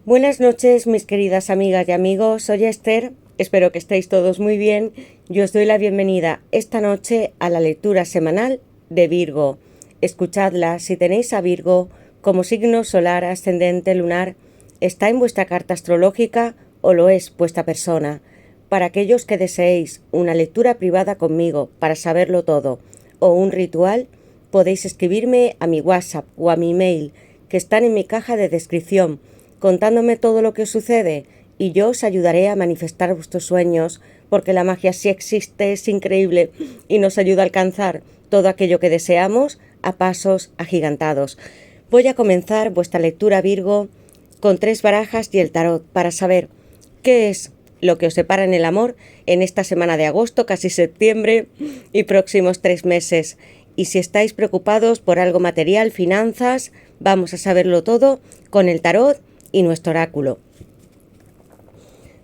Buenas noches, mis queridas amigas y amigos. Soy Esther. Espero que estéis todos muy bien. Yo os doy la bienvenida esta noche a la lectura semanal de Virgo. Escuchadla si tenéis a Virgo como signo solar, ascendente, lunar. ¿Está en vuestra carta astrológica o lo es vuestra persona? Para aquellos que deseéis una lectura privada conmigo para saberlo todo o un ritual, podéis escribirme a mi WhatsApp o a mi email que están en mi caja de descripción, contándome todo lo que os sucede, y yo os ayudaré a manifestar vuestros sueños, porque la magia sí existe, es increíble y nos ayuda a alcanzar todo aquello que deseamos a pasos agigantados. Voy a comenzar vuestra lectura, Virgo, con 3 barajas y el tarot para saber qué es lo que os separa en el amor en esta semana de agosto, casi septiembre y próximos 3 meses. Y si estáis preocupados por algo material, finanzas, vamos a saberlo todo con el tarot y nuestro oráculo.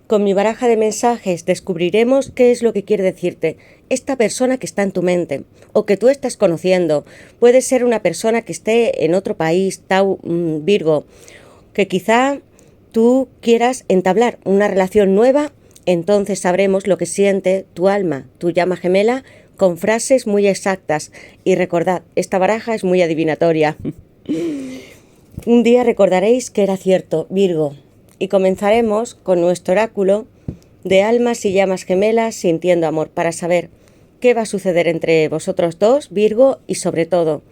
Con mi baraja de mensajes descubriremos qué es lo que quiere decirte esta persona que está en tu mente o que tú estás conociendo. Puede ser una persona que esté en otro país, Virgo, que quizá tú quieras entablar una relación nueva. Entonces sabremos lo que siente tu alma, tu llama gemela, con frases muy exactas. Y recordad, esta baraja es muy adivinatoria. Un día recordaréis que era cierto, Virgo, y comenzaremos con nuestro oráculo de almas y llamas gemelas sintiendo amor para saber qué va a suceder entre vosotros dos, Virgo, y sobre todo,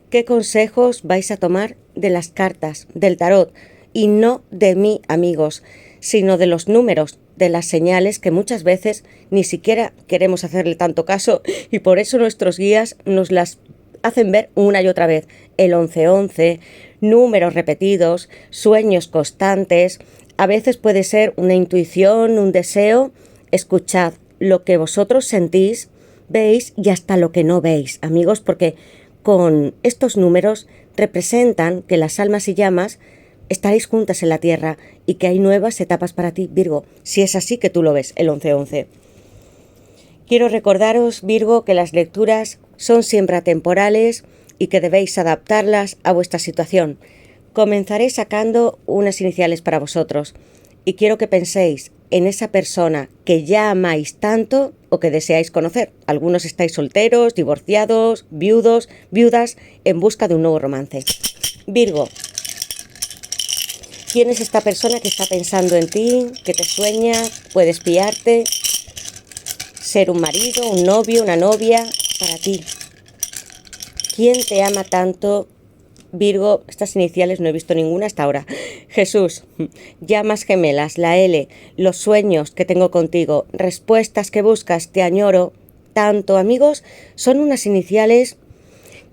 qué consejos vais a tomar de las cartas, del tarot, y no de mí, amigos, sino de los números, de las señales que muchas veces ni siquiera queremos hacerle tanto caso y por eso nuestros guías nos las hacen ver una y otra vez. El 1111, números repetidos, sueños constantes, a veces puede ser una intuición, un deseo. Escuchad lo que vosotros sentís, veis y hasta lo que no veis, amigos, porque con estos números representan que las almas y llamas estaréis juntas en la tierra y que hay nuevas etapas para ti, Virgo, si es así que tú lo ves, el 1111. Quiero recordaros, Virgo, que las lecturas son siempre atemporales y que debéis adaptarlas a vuestra situación. Comenzaré sacando unas iniciales para vosotros y quiero que penséis en esa persona que ya amáis tanto o que deseáis conocer. Algunos estáis solteros, divorciados, viudos, viudas, en busca de un nuevo romance. Virgo, ¿quién es esta persona que está pensando en ti, que te sueña, puede espiarte, ser un marido, un novio, una novia para ti? ¿Quién te ama tanto, Virgo? Estas iniciales no he visto ninguna hasta ahora. Jesús, llamas gemelas, la L, los sueños que tengo contigo, respuestas que buscas, te añoro tanto, amigos, son unas iniciales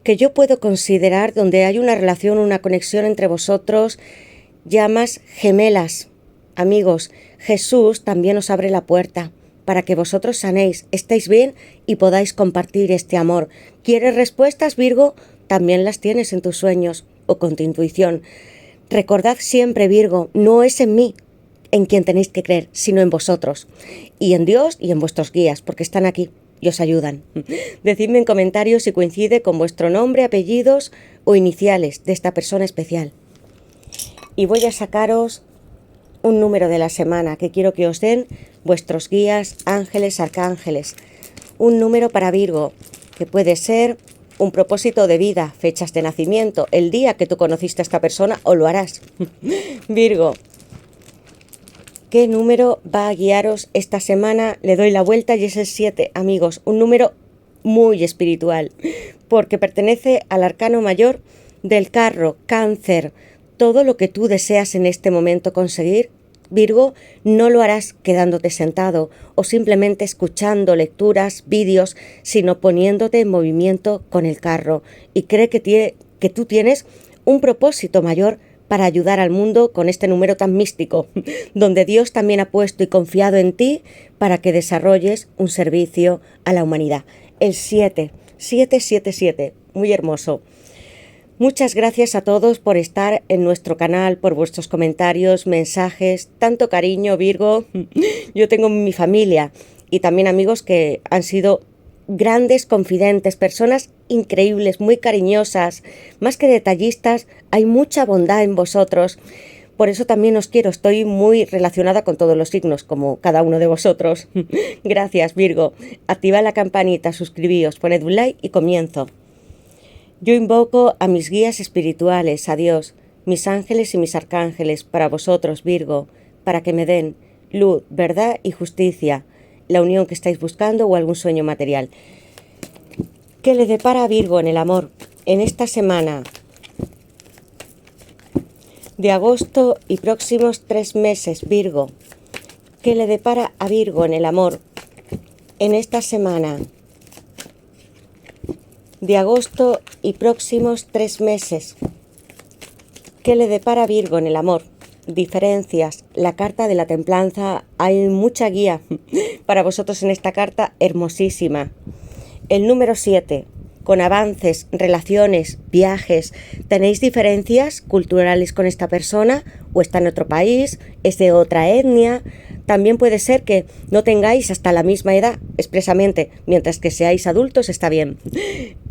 que yo puedo considerar donde hay una relación, una conexión entre vosotros, llamas gemelas. Amigos, Jesús también os abre la puerta para que vosotros sanéis, estéis bien y podáis compartir este amor. ¿Quieres respuestas, Virgo? También las tienes en tus sueños o con tu intuición. Recordad siempre, Virgo, no es en mí en quien tenéis que creer, sino en vosotros y en Dios y en vuestros guías, porque están aquí y os ayudan. Decidme en comentarios si coincide con vuestro nombre, apellidos o iniciales de esta persona especial. Y voy a sacaros un número de la semana que quiero que os den vuestros guías, ángeles, arcángeles. Un número para Virgo, que puede ser un propósito de vida, fechas de nacimiento, el día que tú conociste a esta persona o lo harás. Virgo, ¿qué número va a guiaros esta semana? Le doy la vuelta y es el 7, amigos, un número muy espiritual, porque pertenece al arcano mayor del carro, Cáncer. Todo lo que tú deseas en este momento conseguir, Virgo, no lo harás quedándote sentado o simplemente escuchando lecturas, vídeos, sino poniéndote en movimiento con el carro. Y cree que tú tienes un propósito mayor para ayudar al mundo con este número tan místico, donde Dios también ha puesto y confiado en ti para que desarrolles un servicio a la humanidad. El 7, muy hermoso. Muchas gracias a todos por estar en nuestro canal, por vuestros comentarios, mensajes, tanto cariño, Virgo. Yo tengo mi familia y también amigos que han sido grandes confidentes, personas increíbles, muy cariñosas, más que detallistas, hay mucha bondad en vosotros. Por eso también os quiero, estoy muy relacionada con todos los signos, como cada uno de vosotros. Gracias, Virgo. Activad la campanita, suscribíos, poned un like y comienzo. Yo invoco a mis guías espirituales, a Dios, mis ángeles y mis arcángeles, para vosotros, Virgo, para que me den luz, verdad y justicia, la unión que estáis buscando o algún sueño material. ¿Qué le depara a Virgo en el amor en esta semana de agosto y próximos 3 meses, Virgo? ¿Qué le depara a Virgo en el amor en esta semana de agosto y próximos 3 meses? ¿Qué le depara a Virgo en el amor? Diferencias, la carta de la templanza, hay mucha guía para vosotros en esta carta, hermosísima. El número 7, con avances, relaciones, viajes. ¿Tenéis diferencias culturales con esta persona? ¿O está en otro país? ¿Es de otra etnia? También puede ser que no tengáis hasta la misma edad expresamente, mientras que seáis adultos está bien.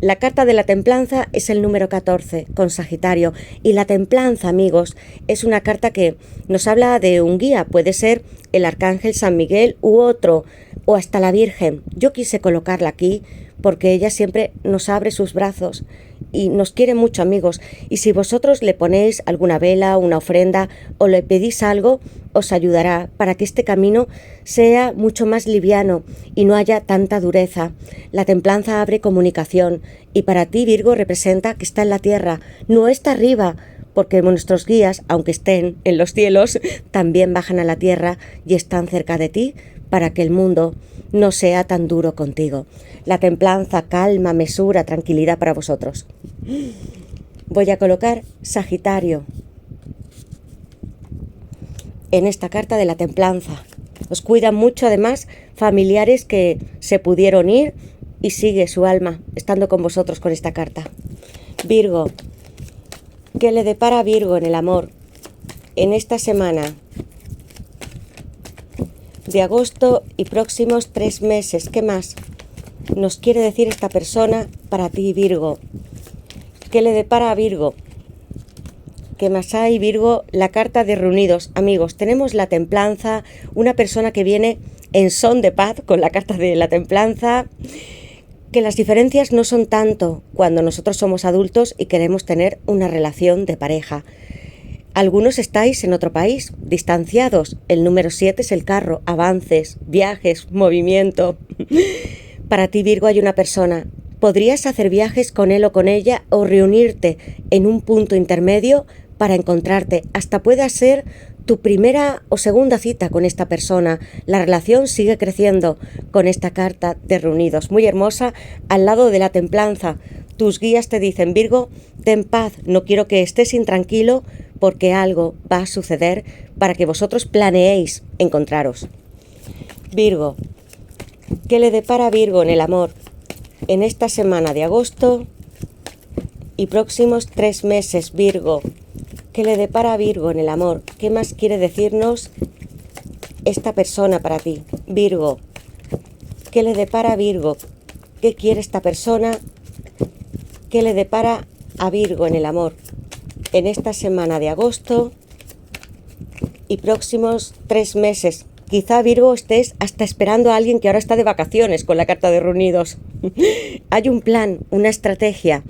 La carta de la templanza es el número 14, con Sagitario. Y la templanza, amigos, es una carta que nos habla de un guía. Puede ser el arcángel San Miguel u otro, o hasta la Virgen. Yo quise colocarla aquí porque ella siempre nos abre sus brazos y nos quiere mucho, amigos. Y si vosotros le ponéis alguna vela, una ofrenda o le pedís algo, os ayudará para que este camino sea mucho más liviano y no haya tanta dureza. La templanza abre comunicación y para ti, Virgo, representa que está en la tierra, no está arriba, porque nuestros guías, aunque estén en los cielos, también bajan a la tierra y están cerca de ti para que el mundo no sea tan duro contigo. La templanza, calma, mesura, tranquilidad para vosotros. Voy a colocar Sagitario en esta carta de la templanza. Os cuidan mucho, además, familiares que se pudieron ir y sigue su alma estando con vosotros con esta carta. Virgo, ¿qué le depara a Virgo en el amor en esta semana de agosto y próximos 3 meses? ¿Qué más nos quiere decir esta persona para ti, Virgo? ¿Qué le depara a Virgo? ¿Qué más hay, Virgo? La carta de reunidos. Amigos, tenemos la templanza, una persona que viene en son de paz con la carta de la templanza, que las diferencias no son tanto cuando nosotros somos adultos y queremos tener una relación de pareja. Algunos estáis en otro país, distanciados. El número 7 es el carro, avances, viajes, movimiento. Para ti, Virgo, hay una persona. Podrías hacer viajes con él o con ella o reunirte en un punto intermedio para encontrarte. Hasta pueda ser tu primera o segunda cita con esta persona. La relación sigue creciendo con esta carta de reunidos. Muy hermosa, al lado de la templanza. Tus guías te dicen, Virgo, ten paz, no quiero que estés intranquilo porque algo va a suceder para que vosotros planeéis encontraros. Virgo, ¿qué le depara a Virgo en el amor en esta semana de agosto y próximos 3 meses, Virgo? ¿Qué le depara a Virgo en el amor? ¿Qué más quiere decirnos esta persona para ti? Virgo, ¿qué le depara a Virgo? ¿Qué quiere esta persona? ¿Qué le depara a Virgo en el amor en esta semana de agosto y próximos 3 meses? Quizá, Virgo, estés hasta esperando a alguien que ahora está de vacaciones con la carta de reunidos. Hay un plan, una estrategia.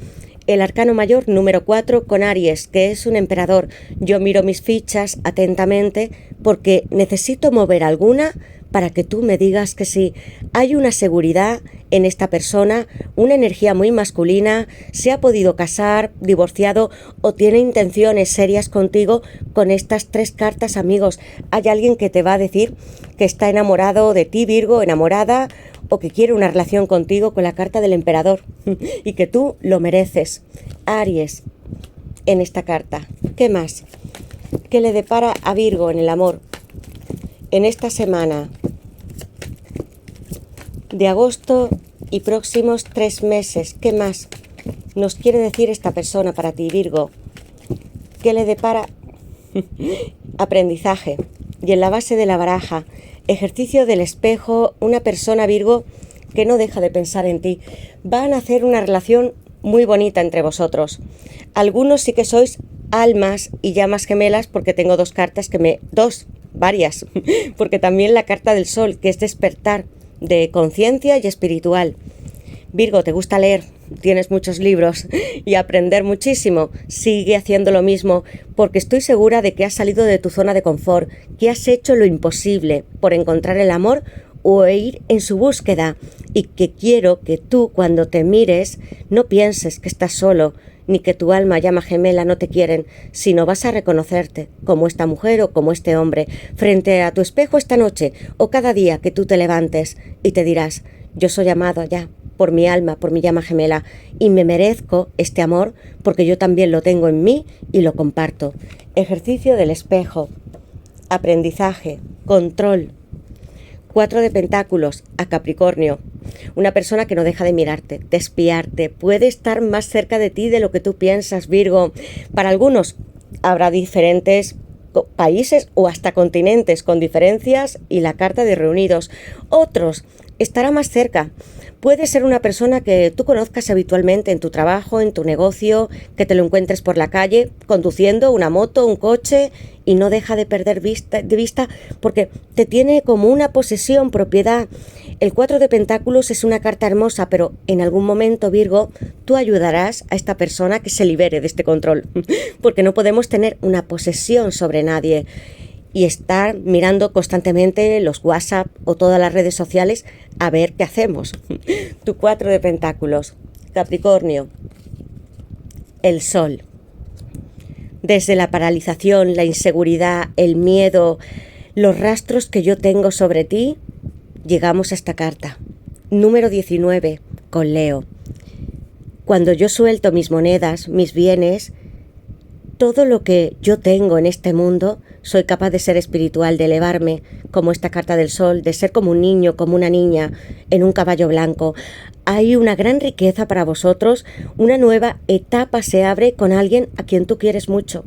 El arcano mayor número 4 con Aries, que es un emperador. Yo miro mis fichas atentamente porque necesito mover alguna para que tú me digas que sí. Hay una seguridad en esta persona, una energía muy masculina, se ha podido casar, divorciado o tiene intenciones serias contigo con estas 3 cartas, amigos. Hay alguien que te va a decir que está enamorado de ti, Virgo, enamorada, o que quiere una relación contigo con la carta del emperador y que tú lo mereces. Aries, en esta carta. ¿Qué más? ¿Qué le depara a Virgo en el amor en esta semana de agosto y próximos 3 meses? ¿Qué más nos quiere decir esta persona para ti, Virgo? ¿Qué le depara? Aprendizaje. Y en la base de la baraja, ejercicio del espejo, una persona, Virgo, que no deja de pensar en ti. Van a hacer una relación muy bonita entre vosotros. Algunos sí que sois almas y llamas gemelas, porque tengo dos cartas varias, porque también la carta del sol, que es despertar de conciencia y espiritual. Virgo, ¿te gusta leer? Tienes muchos libros y aprender muchísimo. Sigue haciendo lo mismo, porque estoy segura de que has salido de tu zona de confort, que has hecho lo imposible por encontrar el amor o ir en su búsqueda, y que quiero que tú, cuando te mires, no pienses que estás solo, ni que tu alma llama gemela no te quieren, sino vas a reconocerte como esta mujer o como este hombre frente a tu espejo esta noche o cada día que tú te levantes, y te dirás: yo soy amado ya por mi alma, por mi llama gemela, y me merezco este amor porque yo también lo tengo en mí y lo comparto. Ejercicio del espejo, aprendizaje, control. 4 de pentáculos a Capricornio. Una persona que no deja de mirarte, de espiarte, puede estar más cerca de ti de lo que tú piensas, Virgo. Para algunos habrá diferentes países o hasta continentes con diferencias y la carta de reunidos. Otros estará más cerca. Puede ser una persona que tú conozcas habitualmente en tu trabajo, en tu negocio, que te lo encuentres por la calle, conduciendo una moto, un coche, y no deja de perder de vista porque te tiene como una posesión, propiedad. El 4 de pentáculos es una carta hermosa, pero en algún momento, Virgo, tú ayudarás a esta persona que se libere de este control, porque no podemos tener una posesión sobre nadie y estar mirando constantemente los WhatsApp o todas las redes sociales a ver qué hacemos. Tu 4 de pentáculos, Capricornio, el sol. Desde la paralización, la inseguridad, el miedo, los rastros que yo tengo sobre ti, llegamos a esta carta. Número 19, con Leo. Cuando yo suelto mis monedas, mis bienes, todo lo que yo tengo en este mundo, soy capaz de ser espiritual, de elevarme, como esta carta del sol, de ser como un niño, como una niña, en un caballo blanco. Hay una gran riqueza para vosotros, una nueva etapa se abre con alguien a quien tú quieres mucho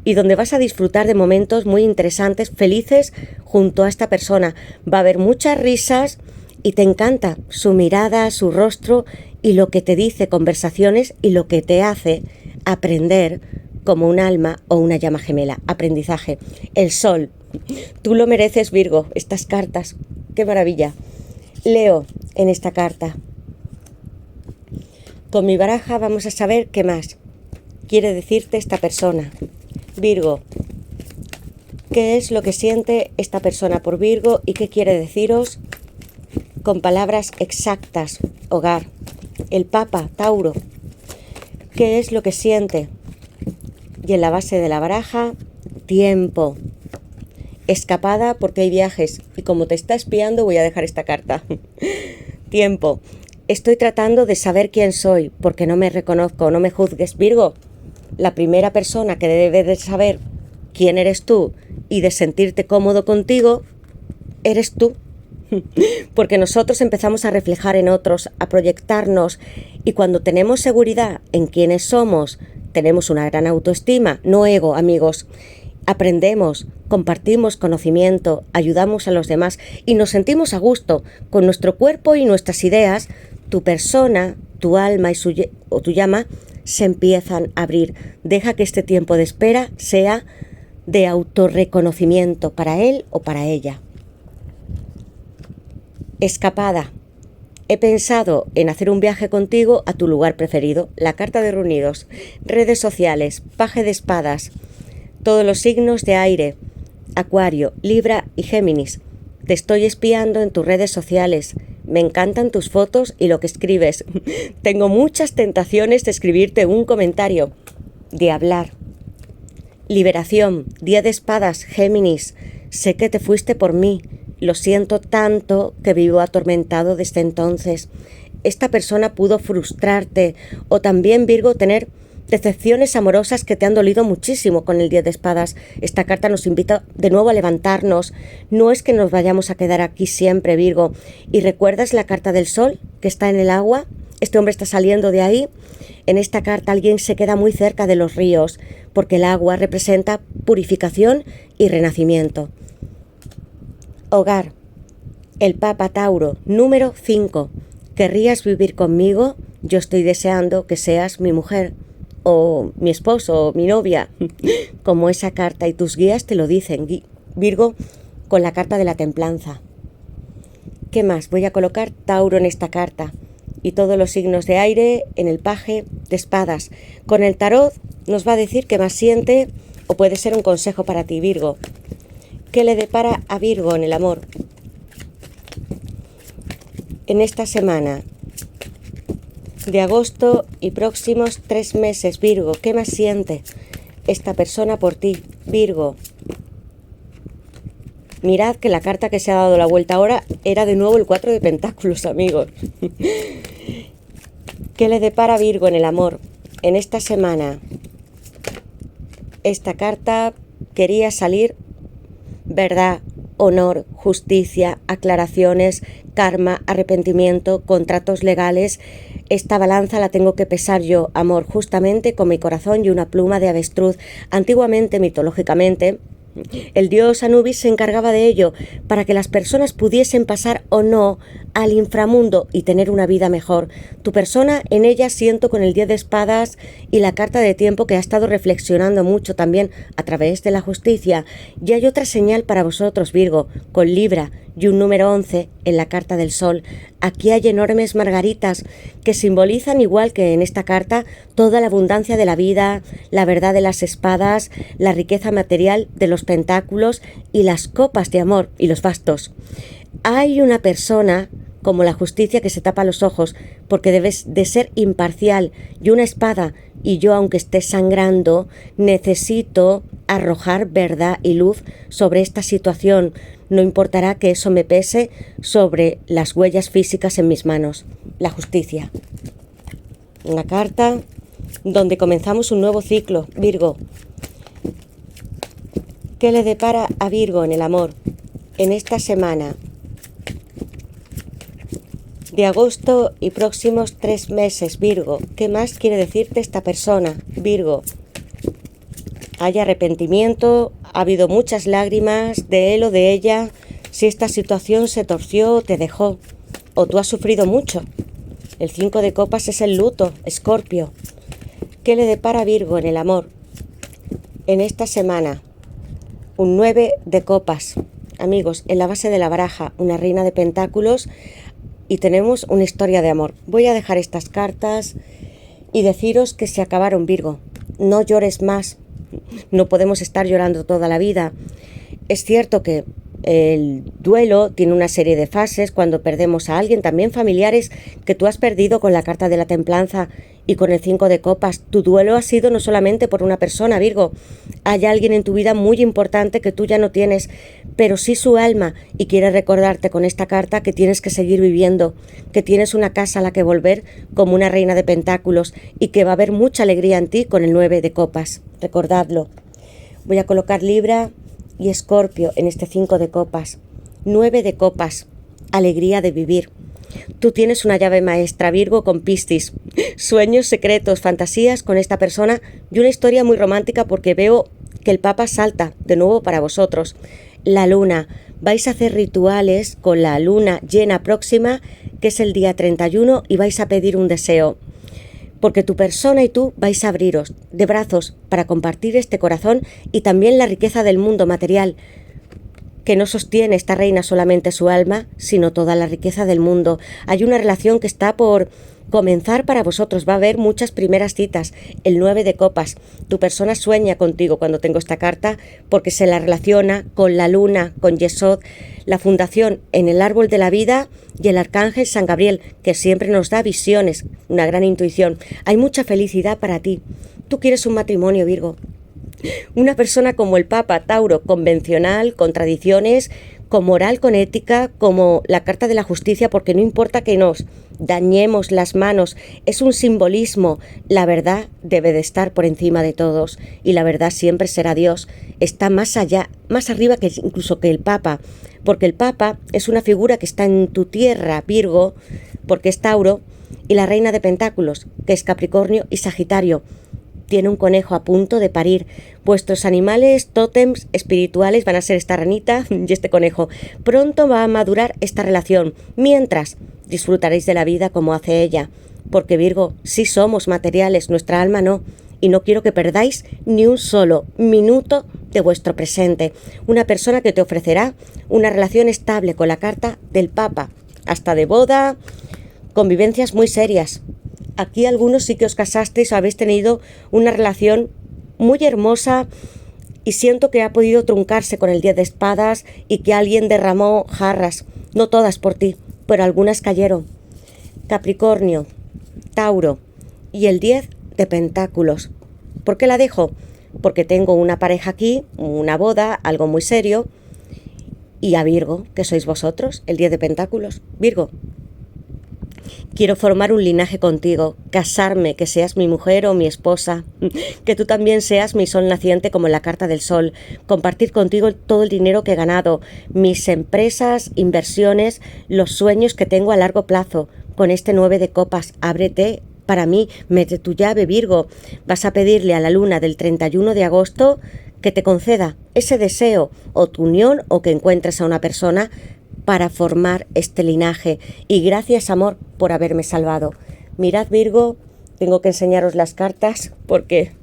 y donde vas a disfrutar de momentos muy interesantes, felices junto a esta persona. Va a haber muchas risas y te encanta su mirada, su rostro y lo que te dice, conversaciones, y lo que te hace aprender como un alma o una llama gemela. Aprendizaje. El sol. Tú lo mereces, Virgo. Estas cartas. ¡Qué maravilla! Leo en esta carta. Con mi baraja vamos a saber qué más quiere decirte esta persona. Virgo. ¿Qué es lo que siente esta persona por Virgo y qué quiere deciros con palabras exactas? Hogar. El Papa, Tauro. ¿Qué es lo que siente? Y en la base de la baraja, tiempo. Escapada porque hay viajes. Y como te está espiando, voy a dejar esta carta. Tiempo. Estoy tratando de saber quién soy porque no me reconozco, no me juzgues, Virgo. La primera persona que debe de saber quién eres tú y de sentirte cómodo contigo, eres tú. Porque nosotros empezamos a reflejar en otros, a proyectarnos, y cuando tenemos seguridad en quiénes somos, tenemos una gran autoestima, no ego, amigos. Aprendemos, compartimos conocimiento, ayudamos a los demás y nos sentimos a gusto con nuestro cuerpo y nuestras ideas. Tu persona, tu alma o tu llama se empiezan a abrir. Deja que este tiempo de espera sea de autorreconocimiento para él o para ella. Escapada. He pensado en hacer un viaje contigo a tu lugar preferido. La carta de reunidos. Redes sociales. Paje de espadas. Todos los signos de aire. Acuario, Libra y Géminis. Te estoy espiando en tus redes sociales. Me encantan tus fotos y lo que escribes. Tengo muchas tentaciones de escribirte un comentario. De hablar. Liberación. Día de espadas, Géminis. Sé que te fuiste por mí. Lo siento tanto que vivo atormentado desde entonces. Esta persona pudo frustrarte o también, Virgo, tener decepciones amorosas que te han dolido muchísimo con el 10 de espadas. Esta carta nos invita de nuevo a levantarnos. No es que nos vayamos a quedar aquí siempre, Virgo. ¿Y recuerdas la carta del sol que está en el agua? Este hombre está saliendo de ahí. En esta carta alguien se queda muy cerca de los ríos porque el agua representa purificación y renacimiento. Hogar. El Papa Tauro, número 5. ¿Querrías vivir conmigo? Yo estoy deseando que seas mi mujer. o mi esposo o mi novia, como esa carta, y tus guías te lo dicen, Virgo, con la carta de la templanza. ¿Qué más? Voy a colocar Tauro en esta carta y todos los signos de aire en el paje de espadas. Con el tarot nos va a decir qué más siente, o puede ser un consejo para ti, Virgo. ¿Qué le depara a Virgo en el amor en esta semana de agosto y próximos 3 meses, Virgo? ¿Qué más siente esta persona por ti, Virgo? Mirad que la carta que se ha dado la vuelta ahora era de nuevo el 4 de Pentáculos, amigos. ¿Qué le depara a Virgo en el amor en esta semana? Esta carta quería salir verdad, honor, justicia, aclaraciones, karma, arrepentimiento, contratos legales. Esta balanza la tengo que pesar yo, amor, justamente con mi corazón y una pluma de avestruz. Antiguamente, mitológicamente, el dios Anubis se encargaba de ello, para que las personas pudiesen pasar o no al inframundo y tener una vida mejor. Tu persona, en ella siento con el 10 de espadas y la carta de tiempo, que ha estado reflexionando mucho también a través de la justicia. Y hay otra señal para vosotros, Virgo, con Libra y un número 11 en la carta del sol. Aquí hay enormes margaritas que simbolizan, igual que en esta carta, toda la abundancia de la vida, la verdad de las espadas, la riqueza material de los pentáculos y las copas de amor y los bastos. Hay una persona como la justicia que se tapa los ojos porque debes de ser imparcial, y una espada, y yo, aunque esté sangrando, necesito arrojar verdad y luz sobre esta situación. No importará que eso me pese sobre las huellas físicas en mis manos. La justicia. Una carta donde comenzamos un nuevo ciclo, Virgo. ¿Qué le depara a Virgo en el amor en esta semana de agosto y próximos 3 meses, Virgo? ¿Qué más quiere decirte esta persona, Virgo? Hay arrepentimiento, ha habido muchas lágrimas de él o de ella. Si esta situación se torció, te dejó, o tú has sufrido mucho. El 5 de copas es el luto, Escorpio. ¿Qué le depara a Virgo en el amor en esta semana? Un 9 de copas. Amigos, en la base de la baraja, una reina de pentáculos, y tenemos una historia de amor. Voy a dejar estas cartas y deciros que se acabaron, Virgo. No llores más. No podemos estar llorando toda la vida. Es cierto que el duelo tiene una serie de fases cuando perdemos a alguien, también familiares que tú has perdido con la carta de la templanza y con el 5 de copas. Tu duelo ha sido no solamente por una persona, Virgo. Hay alguien en tu vida muy importante que tú ya no tienes, pero sí su alma, y quiere recordarte con esta carta que tienes que seguir viviendo, que tienes una casa a la que volver como una reina de pentáculos, y que va a haber mucha alegría en ti con el 9 de copas. Recordadlo. Voy a colocar Libra y Escorpio en este 5 de copas. 9 de copas. Alegría de vivir. Tú tienes una llave maestra, Virgo, con Piscis. Sueños, secretos, fantasías con esta persona, y una historia muy romántica, porque veo que el Papa salta de nuevo para vosotros. La luna. Vais a hacer rituales con la luna llena próxima, que es el día 31, y vais a pedir un deseo. Porque tu persona y tú vais a abriros de brazos para compartir este corazón y también la riqueza del mundo material, que no sostiene esta reina solamente su alma, sino toda la riqueza del mundo. Hay una relación que está por comenzar para vosotros. Va a haber muchas primeras citas. El 9 de copas. Tu persona sueña contigo cuando tengo esta carta, porque se la relaciona con la luna, con Yesod, la fundación en el árbol de la vida, y el arcángel San Gabriel, que siempre nos da visiones, una gran intuición. Hay mucha felicidad para ti. Tú quieres un matrimonio, Virgo. Una persona como el Papa, Tauro, convencional, con tradiciones, con moral, con ética, como la carta de la justicia, porque no importa que nos dañemos las manos, es un simbolismo. La verdad debe de estar por encima de todos, y la verdad siempre será Dios. Está más allá, más arriba que incluso que el Papa, porque el Papa es una figura que está en tu tierra, Virgo, porque es Tauro, y la reina de pentáculos, que es Capricornio y Sagitario. Tiene un conejo a punto de parir. Vuestros animales, tótems espirituales van a ser esta ranita y este conejo. Pronto va a madurar esta relación. Mientras, disfrutaréis de la vida como hace ella. Porque, Virgo, sí somos materiales, nuestra alma no. y no quiero que perdáis ni un solo minuto de vuestro presente. Una persona que te ofrecerá una relación estable con la carta del Papa, hasta de boda, convivencias muy serias. Aquí algunos sí que os casasteis o habéis tenido una relación muy hermosa y siento que ha podido truncarse con el 10 de espadas y que alguien derramó jarras, no todas por ti, pero algunas cayeron. Capricornio, Tauro y el 10 de pentáculos. ¿Por qué la dejo? Porque tengo una pareja aquí, una boda, algo muy serio, y a Virgo, que sois vosotros, el 10 de pentáculos. Virgo, quiero formar un linaje contigo, casarme, que seas mi mujer o mi esposa, que tú también seas mi sol naciente como en la carta del sol, compartir contigo todo el dinero que he ganado, mis empresas, inversiones, los sueños que tengo a largo plazo. Con este 9 de copas, ábrete para mí, mete tu llave, Virgo. Vas a pedirle a la luna del 31 de agosto que te conceda ese deseo o tu unión o que encuentres a una persona para formar este linaje. Y gracias, amor, por haberme salvado. Mirad, Virgo, tengo que enseñaros las cartas porque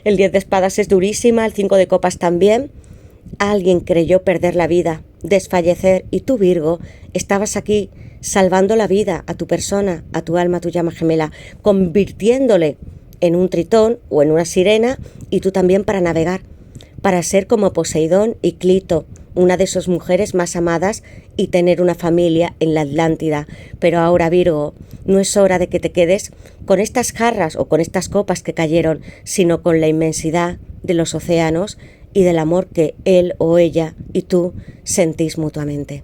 el 10 de espadas es durísima, el 5 de copas también. Alguien creyó perder la vida, desfallecer, y tú, Virgo, estabas aquí salvando la vida a tu persona, a tu alma, a tu llama gemela, convirtiéndole en un tritón o en una sirena, y tú también para navegar, para ser como Poseidón y Clito, una de sus mujeres más amadas, y tener una familia en la Atlántida. Pero ahora, Virgo, no es hora de que te quedes con estas jarras o con estas copas que cayeron, sino con la inmensidad de los océanos y del amor que él o ella y tú sentís mutuamente.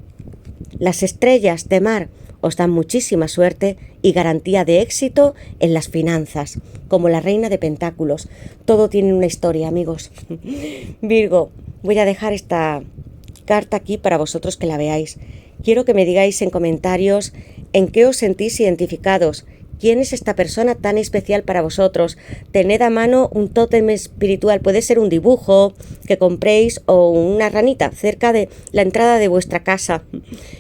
Las estrellas de mar os dan muchísima suerte y garantía de éxito en las finanzas, como la reina de pentáculos. Todo tiene una historia, amigos. Virgo, voy a dejar esta carta aquí para vosotros que la veáis. Quiero que me digáis en comentarios en qué os sentís identificados. ¿Quién es esta persona tan especial para vosotros? Tened a mano un tótem espiritual, puede ser un dibujo que compréis o una ranita cerca de la entrada de vuestra casa.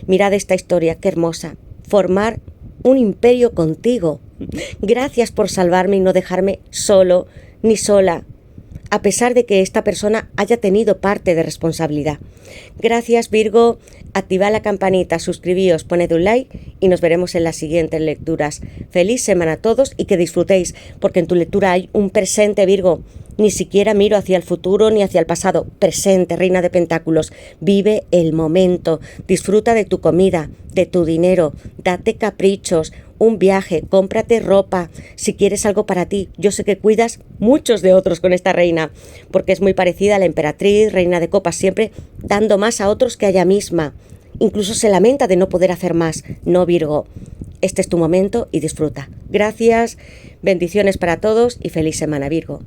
Mirad esta historia, qué hermosa. Formar un imperio contigo. Gracias por salvarme y no dejarme solo ni sola, a pesar de que esta persona haya tenido parte de responsabilidad. Gracias, Virgo. Activad la campanita, suscribíos, poned un like y nos veremos en las siguientes lecturas. Feliz semana a todos y que disfrutéis, porque en tu lectura hay un presente, Virgo. Ni siquiera miro hacia el futuro ni hacia el pasado. Presente, reina de pentáculos. Vive el momento. Disfruta de tu comida, de tu dinero. Date caprichos, un viaje, cómprate ropa. Si quieres algo para ti, yo sé que cuidas muchos de otros con esta reina, porque es muy parecida a la emperatriz, reina de copas, siempre dando más a otros que a ella misma. Incluso se lamenta de no poder hacer más. No, Virgo. Este es tu momento y disfruta. Gracias, bendiciones para todos y feliz semana, Virgo.